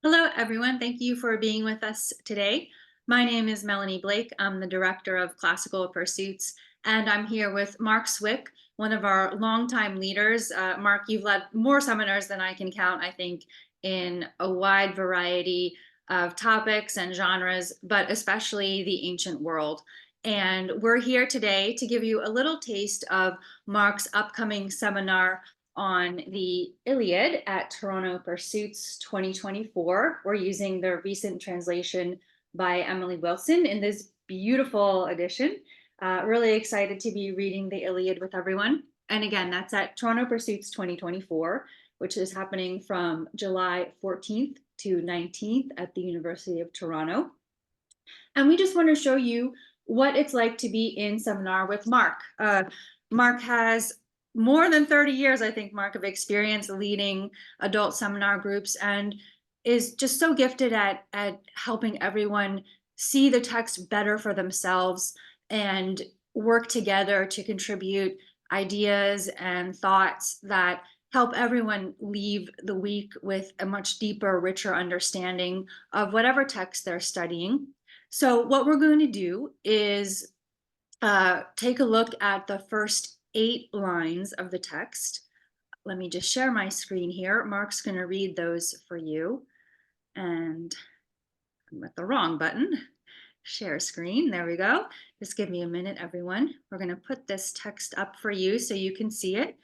Hello, everyone. Thank you for being with us today. My name is Melanie Blake. I'm the Director of Classical Pursuits, and I'm here with Mark Cwik, one of our longtime leaders. Mark, you've led more seminars than I can count, I think, in a wide variety of topics and genres, but especially the ancient world. And we're here today to give you a little taste of Mark's upcoming seminar on the Iliad at Toronto Pursuits 2024. We're using the recent translation by Emily Wilson in this beautiful edition. Really excited to be reading the Iliad with everyone. And again, that's at Toronto Pursuits 2024, which is happening from July 14th to 19th at the University of Toronto. And we just want to show you what it's like to be in seminar with Mark. Mark has more than 30 years, I think, Mark, of experience leading adult seminar groups and is just so gifted at helping everyone see the text better for themselves and work together to contribute ideas and thoughts that help everyone leave the week with a much deeper, richer understanding of whatever text they're studying. So what we're going to do is take a look at the first 8 lines of the text. Let me just share my screen here. Mark's going to read those for you. And I'm at the wrong button. Share screen. There we go. Just give me a minute, everyone. We're going to put this text up for you so you can see it.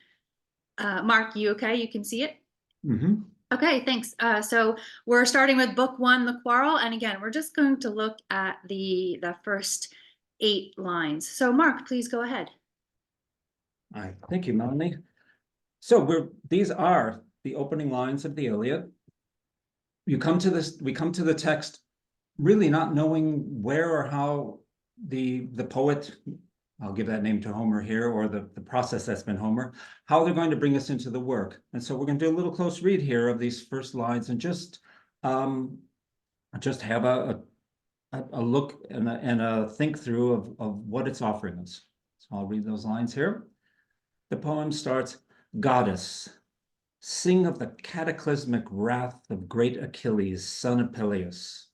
Mark, you okay? You can see it? Mm-hmm. Okay, thanks. So we're starting with book 1, The Quarrel. And again, we're just going to look at the first 8 lines. So Mark, please go ahead. All right, thank you, Melanie. So these are the opening lines of the Iliad. We come to the text really not knowing where or how the poet, I'll give that name to Homer here, or the process that's been Homer, how they're going to bring us into the work. And so we're going to do a little close read here of these first lines and just have a look and a think through of what it's offering us. So I'll read those lines here. The poem starts, Goddess, sing of the cataclysmic wrath of great Achilles, son of Peleus,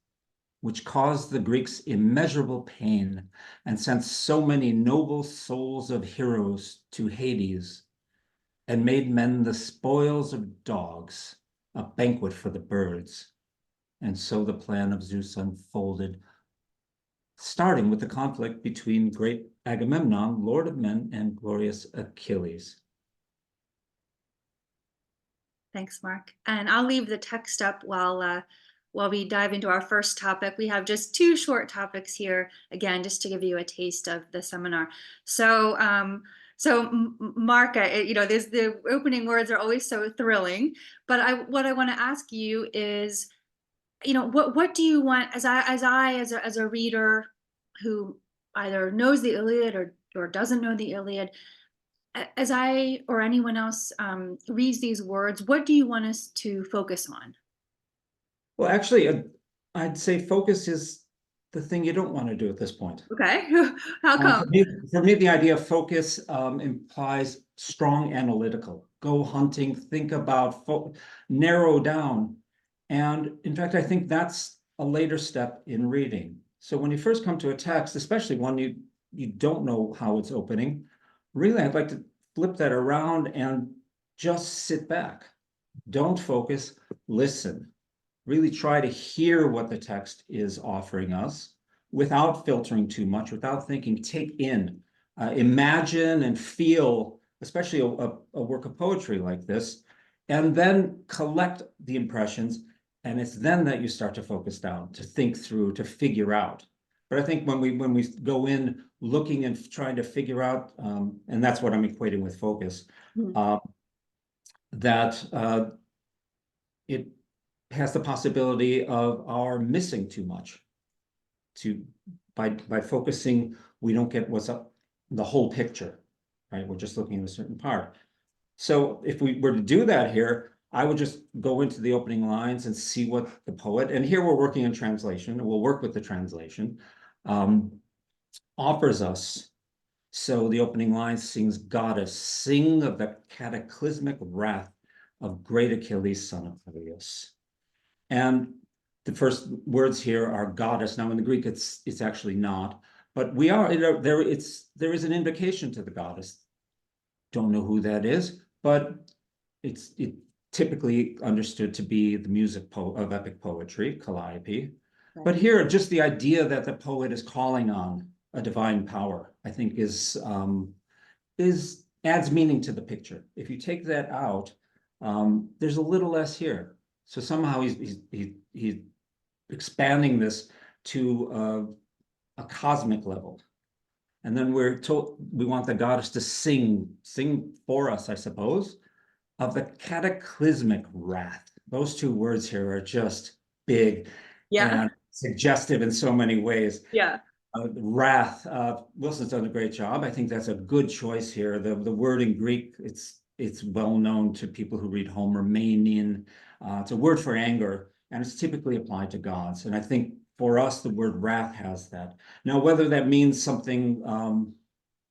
which caused the Greeks immeasurable pain and sent so many noble souls of heroes to Hades and made men the spoils of dogs, a banquet for the birds. And so the plan of Zeus unfolded, starting with the conflict between great Agamemnon, Lord of Men, and glorious Achilles. Thanks, Mark. And I'll leave the text up while we dive into our first topic. We have just 2 short topics here, again, just to give you a taste of the seminar. So, Mark, the opening words are always so thrilling. But what I want to ask you is, what do you want as a reader who either knows the Iliad or doesn't know the Iliad, as I or anyone else reads these words, what do you want us to focus on? Well, actually, I'd say focus is the thing you don't want to do at this point. Okay, how come? For me, the idea of focus implies strong analytical. Go hunting, think about, narrow down. And in fact, I think that's a later step in reading. So when you first come to a text, especially one you don't know how it's opening, really, I'd like to flip that around and just sit back. Don't focus, listen. Really try to hear what the text is offering us without filtering too much, without thinking, take in, imagine and feel, especially a work of poetry like this, and then collect the impressions. And it's then that you start to focus down, to think through, to figure out. But I think when we go in looking and trying to figure out, and that's what I'm equating with focus, that it has the possibility of our missing too much. By focusing, we don't get what's up the whole picture, right? We're just looking at a certain part. So if we were to do that here, I would just go into the opening lines and see what the poet, and here we're working in translation, and we'll work with the translation, offers us. So the opening line sings, Goddess, sing of the cataclysmic wrath of great Achilles, son of Peleus. And the first words here are goddess. Now in the Greek, it's actually not, but we are there. There is an invocation to the goddess. Don't know who that is, but it's typically understood to be the music of epic poetry, Calliope. But here, just the idea that the poet is calling on a divine power, I think, is adds meaning to the picture. If you take that out, there's a little less here. So somehow he's expanding this to a cosmic level. And then we're told we want the goddess to sing for us, I suppose, of the cataclysmic wrath. Those two words here are just big and suggestive in so many ways. Yeah. Wrath. Wilson's done a great job. I think that's a good choice here. The word in Greek, it's well known to people who read Homer, manian. It's a word for anger, and it's typically applied to gods. And I think for us, the word wrath has that. Now, whether that means something,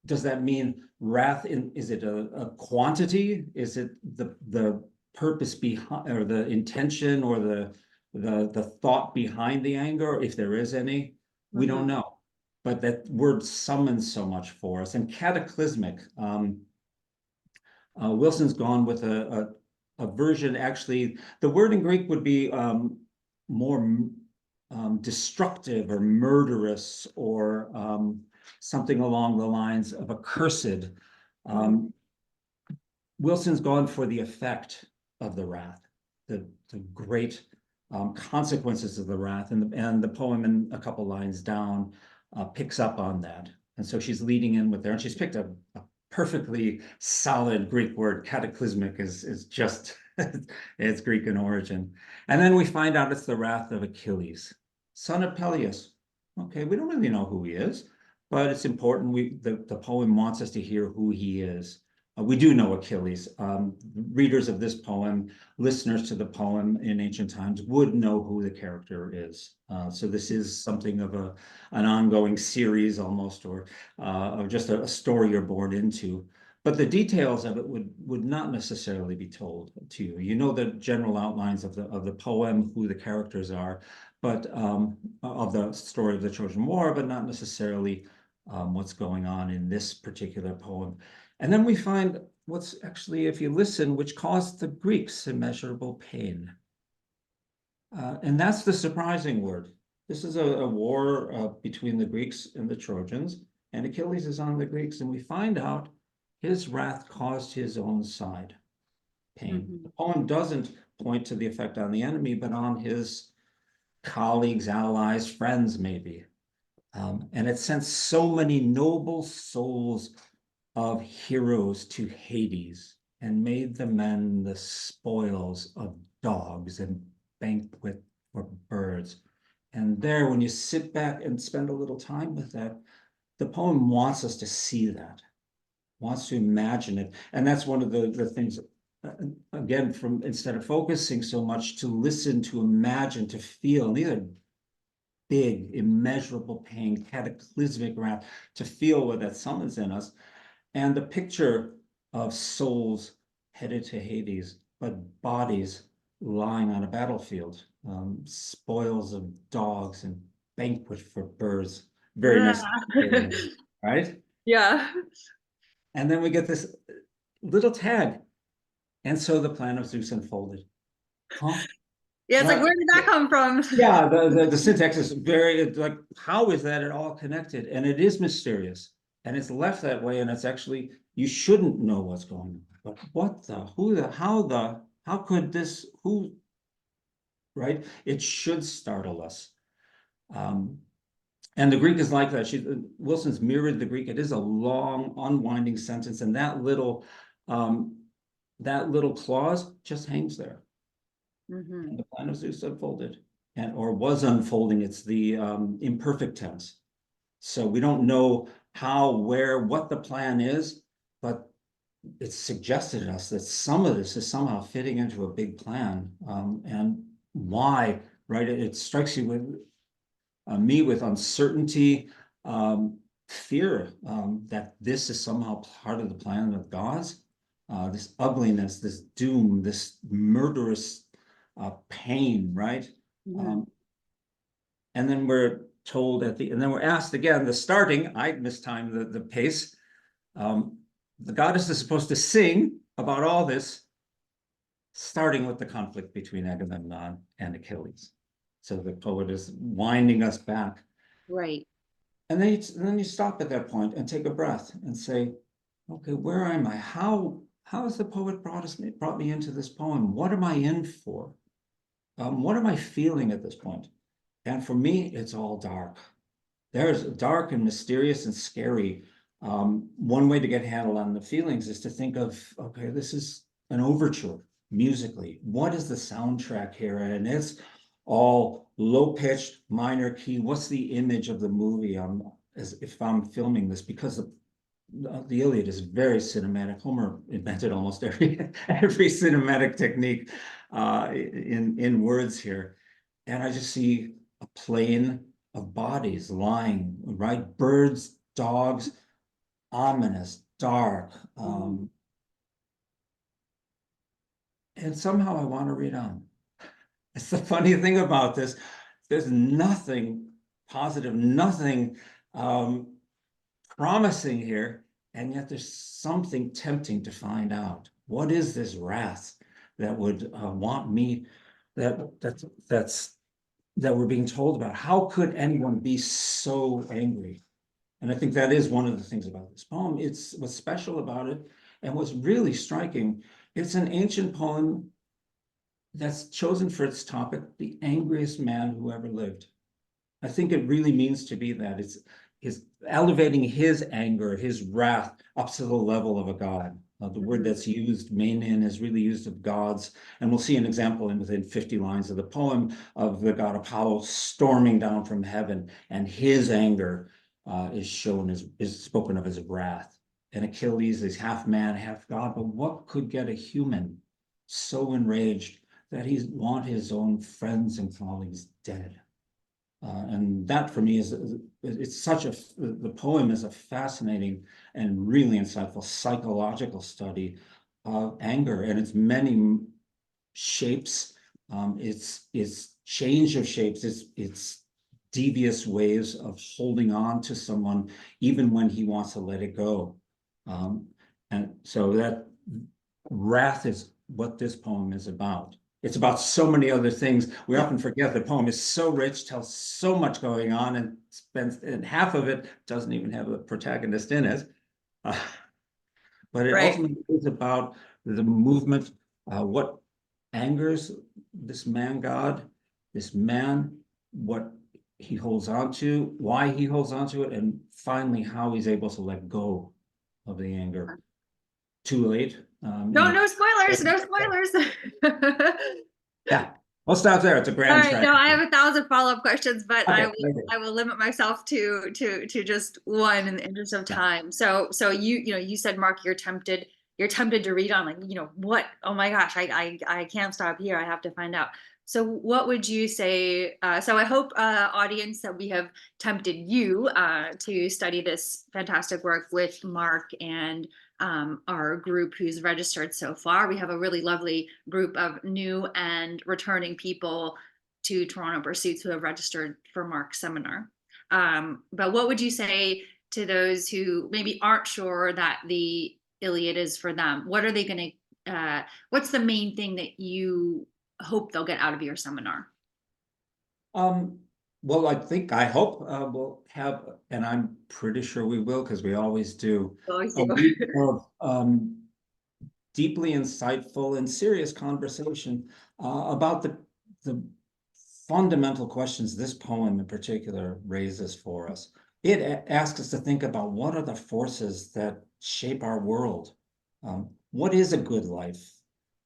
does that mean wrath is it a quantity? Is it the purpose behind, or the intention, or the thought behind the anger, if there is any? We don't know. But that word summons so much for us. And cataclysmic, Wilson's gone with a version. Actually, the word in Greek would be more destructive or murderous, or something along the lines of accursed. Wilson's gone for the effect of the wrath, the great consequences of the wrath, and the poem in a couple lines down picks up on that. And so she's leading in with there, and she's picked a perfectly solid Greek word. Cataclysmic is just, it's Greek in origin. And then we find out it's the wrath of Achilles, son of Peleus. Okay, we don't really know who he is, but it's important. The poem wants us to hear who he is. We do know Achilles. Readers of this poem, listeners to the poem in ancient times, would know who the character is. So this is something of an ongoing series almost, or just a story you're born into. But the details of it would not necessarily be told to you. You know the general outlines of the poem, who the characters are, but of the story of the Trojan War, but not necessarily what's going on in this particular poem. And then we find what's actually, if you listen, which caused the Greeks immeasurable pain. And that's the surprising word. This is a war between the Greeks and the Trojans, and Achilles is on the Greeks, and we find out his wrath caused his own side pain. The poem doesn't point to the effect on the enemy, but on his colleagues, allies, friends, maybe. And it sent so many noble souls of heroes to Hades, and made the men the spoils of dogs and banquet for birds. And there, when you sit back and spend a little time with that, the poem wants us to see that, wants to imagine it. And that's one of the things, again, from instead of focusing so much, to listen, to imagine, to feel. And these are big, immeasurable pain, cataclysmic wrath, to feel what that summons in us. And the picture of souls headed to Hades, but bodies lying on a battlefield, spoils of dogs and banquet for birds. Very nice, right? Yeah. And then we get this little tag. And so the plan of Zeus unfolded. Huh? Yeah, it's like, where did that come from? Yeah, the syntax is very, like, how is that at all connected? And it is mysterious. And it's left that way, and it's actually, you shouldn't know what's going on. But what the, who the, how could this, who, right? It should startle us. And the Greek is like that. Wilson's mirrored the Greek. It is a long, unwinding sentence, and that little clause just hangs there. And the plan of Zeus unfolded, or was unfolding. It's the imperfect tense. So we don't know how, where, what the plan is, but it's suggested to us that some of this is somehow fitting into a big plan. And why, right? It strikes you with me with uncertainty, fear that this is somehow part of the plan of God's. This ugliness, this doom, this murderous pain, right? Mhm. And then we're told and then we're asked again, the starting, I mistimed the pace. The goddess is supposed to sing about all this, starting with the conflict between Agamemnon and Achilles. So the poet is winding us back. Right. And then you stop at that point and take a breath and say, okay, where am I? How has the poet brought me into this poem? What am I in for? What am I feeling at this point? And for me, it's all dark. There's dark and mysterious and scary. One way to get a handle on the feelings is to think of, okay, this is an overture musically. What is the soundtrack here? And it's all low pitched, minor key. What's the image of the movie? As if I'm filming this, because the Iliad is very cinematic. Homer invented almost every cinematic technique in words here, and I just see a plane of bodies lying, right? Birds, dogs, ominous, dark, Mhm. and somehow I want to read on. It's the funny thing about this. There's nothing positive, nothing um, promising here, and yet there's something tempting to find out. What is this wrath that would want me that's that we're being told about? How could anyone be so angry? And I think that is one of the things about this poem. It's what's special about it, and what's really striking. It's an ancient poem that's chosen for its topic, the angriest man who ever lived. I think it really means to be that. It's elevating his anger, his wrath up to the level of a god. The word Mhm. that's used, meinin, is really used of gods. And we'll see an example within 50 lines of the poem of the god Apollo storming down from heaven, and his anger is spoken of as wrath. And Achilles is half man, half god. But what could get a human so enraged that he want his own friends and colleagues dead? And that for me it's such the poem is a fascinating and really insightful psychological study of anger and its many shapes, its change of shapes, its devious ways of holding on to someone even when he wants to let it go. Um, and so that wrath is what this poem is about. It's about so many other things. We often forget the poem is so rich, tells so much going on, and half of it doesn't even have a protagonist in it. Uh, but it Right. ultimately is about the movement, what angers this man God, this man, what he holds on to, why he holds on to it, and finally how he's able to let go of the anger. Too late. No, no spoilers, no spoilers. Yeah, we'll stop there. It's a All grand right, track. no, I have 1,000 follow-up questions, but Okay, very I good. will limit myself to just one in the interest of Yeah. time. So you said, Mark, you're tempted to read on, like, what? Oh my gosh, I can't stop here. I have to find out. So what would you say? So I hope, audience, that we have tempted you to study this fantastic work with Mark and our group who's registered so far. We have a really lovely group of new and returning people to Toronto Pursuits who have registered for Mark's seminar. But what would you say to those who maybe aren't sure that the Iliad is for them? What are they going to, what's the main thing that you hope they'll get out of your seminar? Um, well, I hope we'll have, and I'm pretty sure we will, because we always do, Always a do. week of deeply insightful and serious conversation about the fundamental questions this poem in particular raises for us. It asks us to think about what are the forces that shape our world. What is a good life?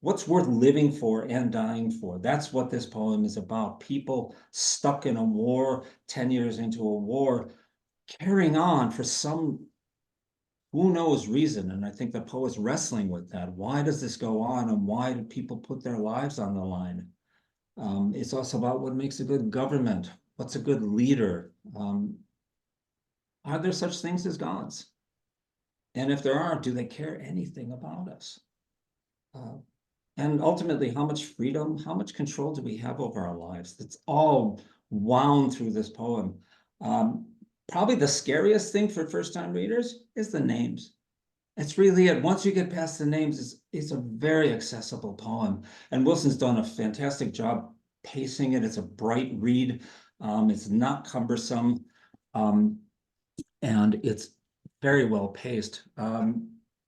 What's worth living for and dying for? That's what this poem is about. People stuck in a war, 10 years into a war, carrying on for some who knows reason. And I think the poet's wrestling with that. Why does this go on, and why do people put their lives on the line? It's also about what makes a good government. What's a good leader? Are there such things as gods? And if there are, do they care anything about us? Uh, And ultimately, how much freedom, how much control do we have over our lives? It's all wound through this poem. Probably the scariest thing for first-time readers is the names. It's really it. Once you get past the names, it's a very accessible poem. And Wilson's done a fantastic job pacing it. It's a bright read. It's not cumbersome. And it's very well paced.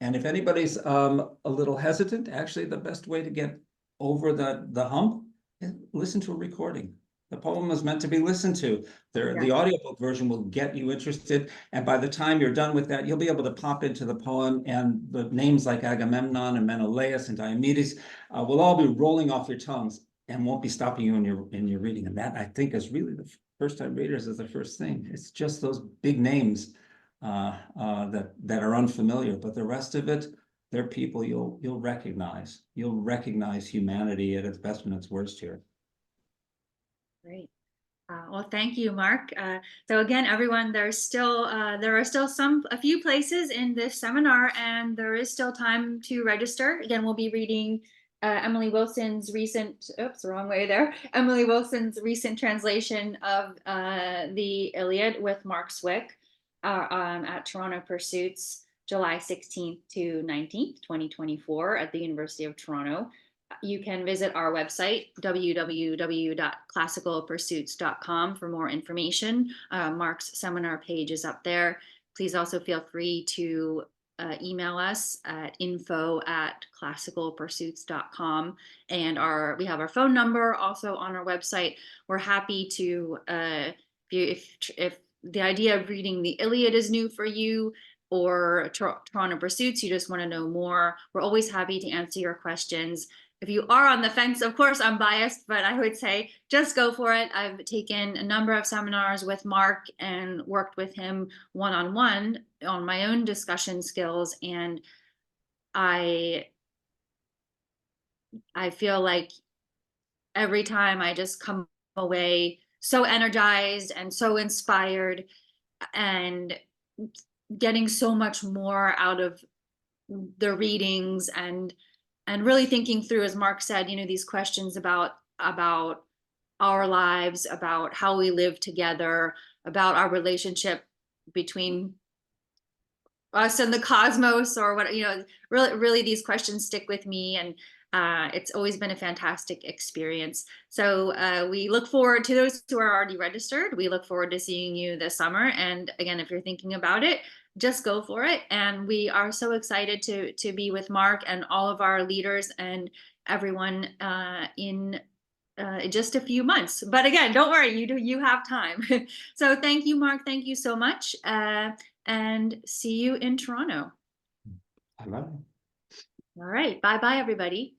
And if anybody's a little hesitant, actually the best way to get over the hump is listen to a recording. The poem is meant to be listened to. The audiobook version will get you interested. And by the time you're done with that, you'll be able to pop into the poem, and the names like Agamemnon and Menelaus and Diomedes will all be rolling off your tongues and won't be stopping you in your reading. And that, I think, is really the first-time readers is the first thing. It's just those big names that are unfamiliar, but the rest of it, they're people you'll recognize. You'll recognize humanity at its best and its worst here. Great. Well, thank you, Mark. So again, everyone, there are still a few places in this seminar, and there is still time to register. Again, we'll be reading Emily Wilson's recent, Emily Wilson's recent translation of the Iliad with Mark Cwik at Toronto Pursuits, July 16th to 19th, 2024 at the University of Toronto. You can visit our website, www.classicalpursuits.com, for more information. Mark's seminar page is up there. Please also feel free to email us at info@classicalpursuits.com. And we have our phone number also on our website. We're happy to, if the idea of reading the Iliad is new for you, or Toronto Pursuits, you just want to know more, we're always happy to answer your questions. If you are on the fence, of course, I'm biased, but I would say just go for it. I've taken a number of seminars with Mark and worked with him one-on-one on my own discussion skills. And I feel like every time I just come away so energized and so inspired and getting so much more out of the readings, and really thinking through, as Mark said, these questions about our lives, about how we live together, about our relationship between us and the cosmos, or what, really these questions stick with me, and it's always been a fantastic experience. So we look forward to those who are already registered. We look forward to seeing you this summer. And again, if you're thinking about it, just go for it. And we are so excited to be with Mark and all of our leaders and everyone in just a few months. But again, don't worry, you have time. So thank you, Mark. Thank you so much. And see you in Toronto. I love it. All right. Bye-bye, everybody.